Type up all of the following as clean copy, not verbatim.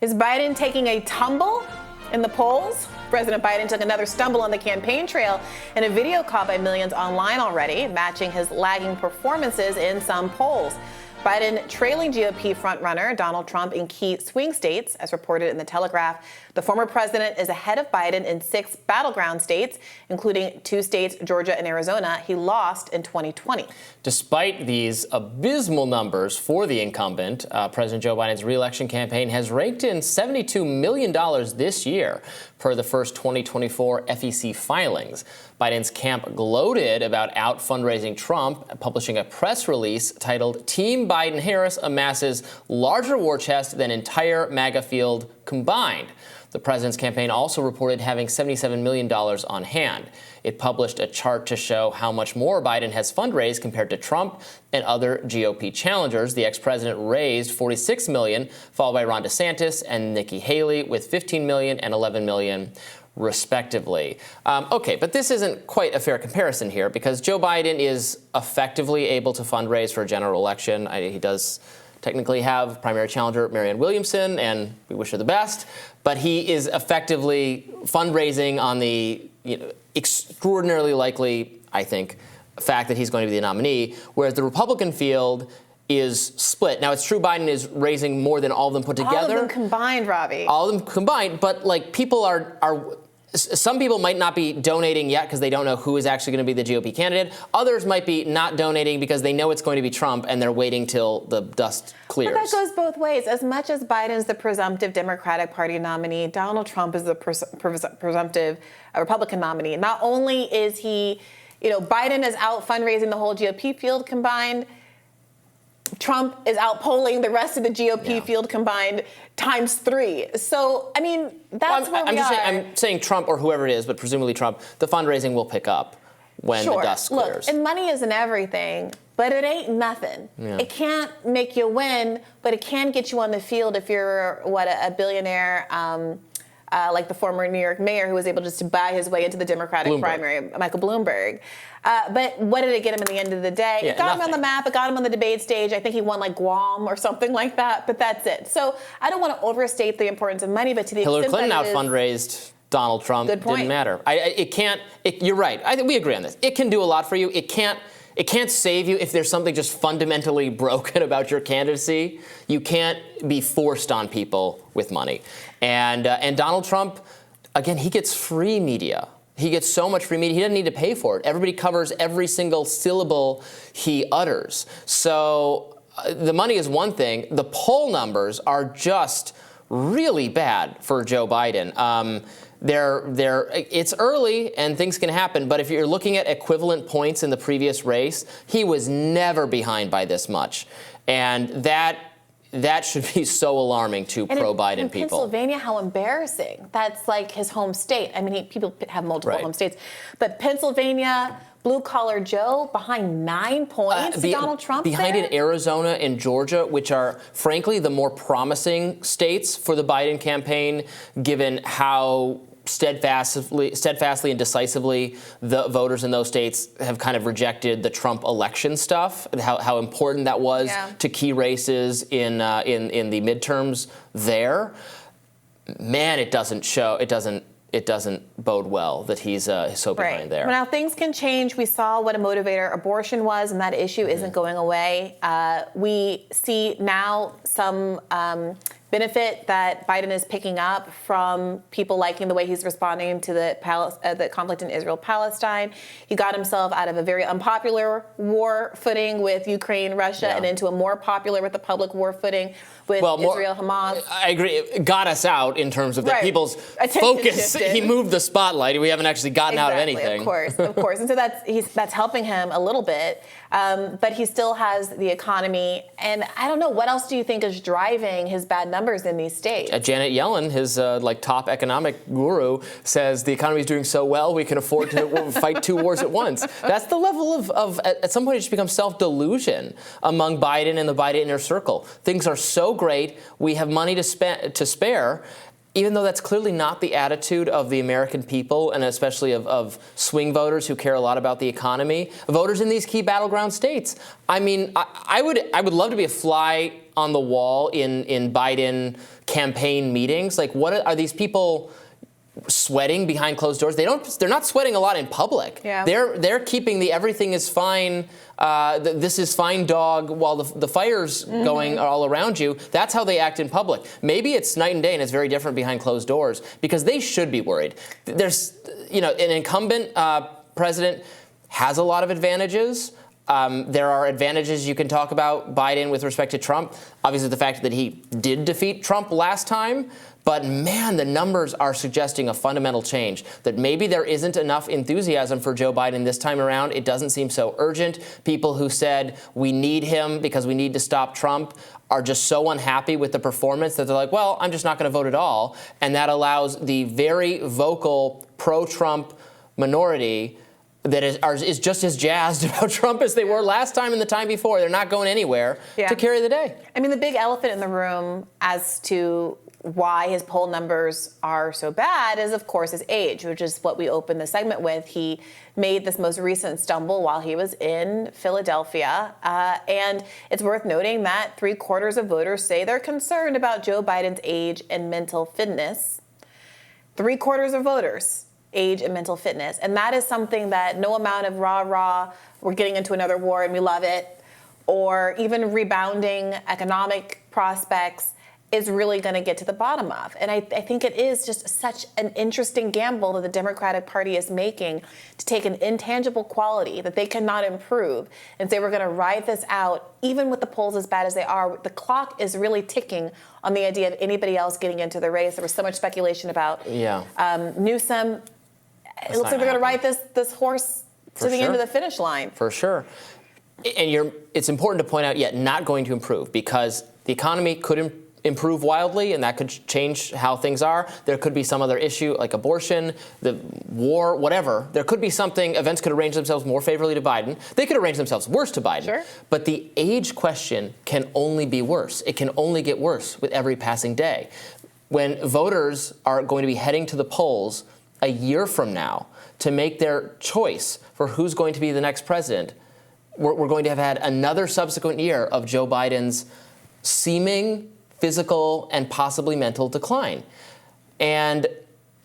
Is Biden taking a tumble in the polls? President Biden took another stumble on the campaign trail in a video caught by millions online already, matching his lagging performances in some polls. Biden trailing GOP frontrunner Donald Trump in key swing states, as reported in The Telegraph. The former president is ahead of Biden in 6 battleground states, including 2 states, Georgia and Arizona, he lost in 2020. Despite these abysmal numbers for the incumbent, President Joe Biden's re-election campaign has raked in $72 million this year, per the first 2024 FEC filings. Biden's camp gloated about out-fundraising Trump, publishing a press release titled "Team Biden-Harris amasses larger war chest than entire MAGA field combined." The president's campaign also reported having $77 million on hand. It published a chart to show how much more Biden has fundraised compared to Trump and other GOP challengers. The ex-president raised $46 million, followed by Ron DeSantis and Nikki Haley with $15 million and $11 million, respectively. Okay, but this isn't quite a fair comparison here because Joe Biden is effectively able to fundraise for a general election. He does technically have primary challenger Marianne Williamson, and we wish her the best, but he is effectively fundraising on the extraordinarily likely, I think, fact that he's going to be the nominee, whereas the Republican field is split. Now, it's true Biden is raising more than all of them put together. All of them combined, Robby. All of them combined, but like people are some people might not be donating yet because they don't know who is actually going to be the GOP candidate. Others might be not donating because they know it's going to be Trump and they're waiting till the dust clears. But that goes both ways. As much as Biden's the presumptive Democratic Party nominee, Donald Trump is the presumptive Republican nominee. Not only is he, Biden is out fundraising the whole GOP field combined, Trump is out polling the rest of the GOP field combined times 3. So, I mean, that's where we are. I'm saying Trump or whoever it is, but presumably Trump, the fundraising will pick up when the dust clears. Look, and money isn't everything, but it ain't nothing. Yeah. It can't make you win, but it can get you on the field if you're, a billionaire, like the former New York mayor who was able just to buy his way into the Democratic primary, Michael Bloomberg. But what did it get him at the end of the day? It got him on the map. It got him on the debate stage. I think he won like Guam or something like that. But that's it. So I don't want to overstate the importance of money, but to the Hillary extent Clinton that out-fundraised Donald Trump. Good point. Didn't matter. You're right. I think we agree on this. It can do a lot for you. It can't save you if there's something just fundamentally broken about your candidacy. You can't be forced on people with money. And Donald Trump, again, he gets free media. He gets so much free media, he doesn't need to pay for it. Everybody covers every single syllable he utters. So the money is one thing. The poll numbers are just really bad for Joe Biden. It's early and things can happen, but if you're looking at equivalent points in the previous race, he was never behind by this much. And that should be so alarming to pro-Biden people. Pennsylvania, how embarrassing. That's like his home state. I mean, people have multiple home states. But Pennsylvania, blue-collar Joe, behind 9 points to Donald Trump behind in Arizona and Georgia, which are, frankly, the more promising states for the Biden campaign, given how steadfastly and decisively the voters in those states have kind of rejected the Trump election stuff, how important that was to key races in the midterms there. Man, it doesn't bode well that he's so behind there. Well, now things can change. We saw what a motivator abortion was, and that issue isn't going away. We see now some benefit that Biden is picking up from people liking the way he's responding to the conflict in Israel-Palestine. He got himself out of a very unpopular war footing with Ukraine, Russia, and into a more popular with the public war footing with Israel, Hamas. I agree. It got us out in terms of people's focus. He moved the spotlight. We haven't actually gotten out of anything. Of course. And so that's helping him a little bit. But he still has the economy. And I don't know, what else do you think is driving his bad numbers in these states? Janet Yellen, his top economic guru, says the economy is doing so well we can afford to fight 2 wars at once. That's the level of at some point it just becomes self-delusion among Biden and the Biden inner circle. Things are so great, we have money to spare. even though that's clearly not the attitude of the American people, and especially of swing voters who care a lot about the economy, voters in these key battleground states. I mean, I would love to be a fly on the wall in Biden campaign meetings. Like, what are these people sweating behind closed doors? They're not sweating a lot in public. Yeah. They're keeping the everything is fine, this is fine dog while the fire's going all around you. That's how they act in public. Maybe it's night and day and it's very different behind closed doors, because they should be worried. There's, an incumbent president has a lot of advantages. There are advantages you can talk about Biden with respect to Trump. Obviously, the fact that he did defeat Trump last time. But man, the numbers are suggesting a fundamental change, that maybe there isn't enough enthusiasm for Joe Biden this time around. It doesn't seem so urgent. People who said we need him because we need to stop Trump are just so unhappy with the performance that they're like, well, I'm just not going to vote at all. And that allows the very vocal pro-Trump minority that is just as jazzed about Trump as they were last time and the time before. They're not going anywhere to carry the day. I mean, the big elephant in the room as to why his poll numbers are so bad is, of course, his age, which is what we opened the segment with. He made this most recent stumble while he was in Philadelphia. And it's worth noting that 3/4 of voters say they're concerned about Joe Biden's age and mental fitness. 3/4 of voters, age and mental fitness. And that is something that no amount of rah-rah, we're getting into another war and we love it, or even rebounding economic prospects is really going to get to the bottom of. And I think it is just such an interesting gamble that the Democratic Party is making to take an intangible quality that they cannot improve and say we're going to ride this out, even with the polls as bad as they are. The clock is really ticking on the idea of anybody else getting into the race. There was so much speculation about Newsom. It looks like they're going to ride this horse to the end of the finish line. For sure. And it's important to point out, yet not going to improve, because the economy could improve wildly, and that could change how things are. There could be some other issue like abortion, the war, whatever. There could be something, events could arrange themselves more favorably to Biden. They could arrange themselves worse to Biden. Sure. But the age question can only be worse. It can only get worse with every passing day. When voters are going to be heading to the polls a year from now to make their choice for who's going to be the next president, we're going to have had another subsequent year of Joe Biden's seeming physical and possibly mental decline. And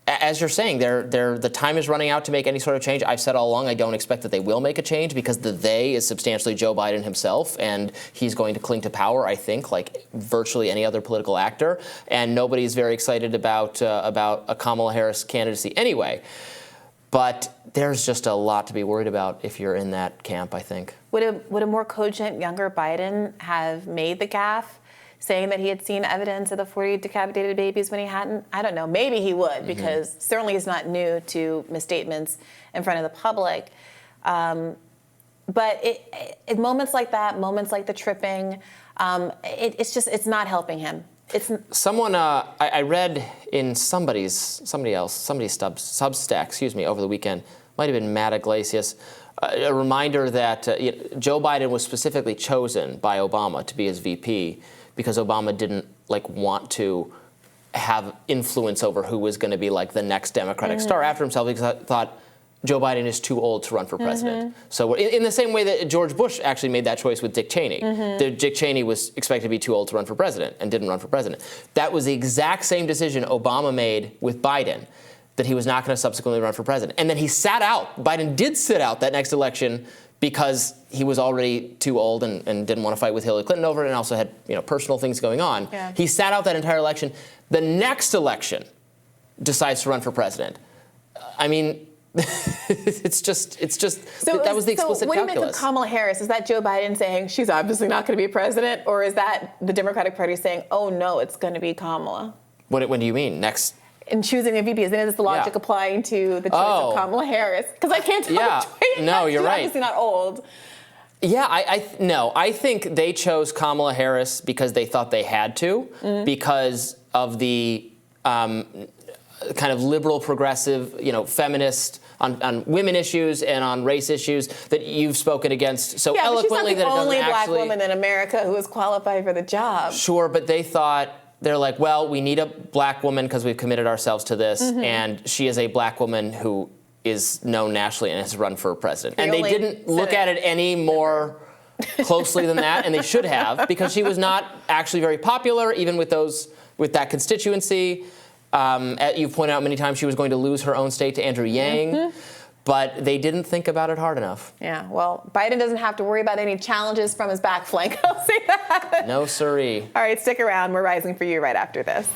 as you're saying, the time is running out to make any sort of change. I've said all along I don't expect that they will make a change, because the they is substantially Joe Biden himself, and he's going to cling to power, I think, like virtually any other political actor. And nobody's very excited about a Kamala Harris candidacy anyway. But there's just a lot to be worried about if you're in that camp, I think. Would a more cogent, younger Biden have made the gaffe, saying that he had seen evidence of the 40 decapitated babies when he hadn't? I don't know. Maybe he would, because certainly he's not new to misstatements in front of the public. But in moments like that, moments like the tripping, it's not helping him. Someone I read in somebody's Substack, over the weekend, might have been Matt Iglesias, a reminder that Joe Biden was specifically chosen by Obama to be his VP because Obama didn't want to have influence over who was going to be the next Democratic star after himself, because I thought Joe Biden is too old to run for president. So in the same way that George Bush actually made that choice with Dick Cheney. Dick Cheney was expected to be too old to run for president and didn't run for president. That was the exact same decision Obama made with Biden, that he was not going to subsequently run for president. And then he sat out. Biden did sit out that next election because he was already too old and didn't want to fight with Hillary Clinton over it, and also had personal things going on. Yeah. He sat out that entire election. The next election decides to run for president. I mean, it's just that was the explicit calculus. So what do you make of Kamala Harris? Is that Joe Biden saying she's obviously not going to be president, or is that the Democratic Party saying, oh no, it's going to be Kamala? When do you mean next? In choosing a VP, isn't the logic applying to the choice of Kamala Harris? Because I can't tell which way. No, you're right. Obviously not old. Yeah, I think they chose Kamala Harris because they thought they had to, because of the kind of liberal, progressive, feminist on women issues and on race issues that you've spoken against so eloquently that it doesn't actually. Yeah, but she's not the only black woman in America who is qualified for the job. Sure, but they thought they're like, well, we need a black woman because we've committed ourselves to this, and she is a black woman who is known nationally and has run for president. And they didn't look at it any more closely than that, and they should have, because she was not actually very popular, even with that constituency. You've pointed out many times she was going to lose her own state to Andrew Yang. But they didn't think about it hard enough. Yeah, well, Biden doesn't have to worry about any challenges from his back flank. I'll say that. No siree. All right, stick around. We're rising for you right after this.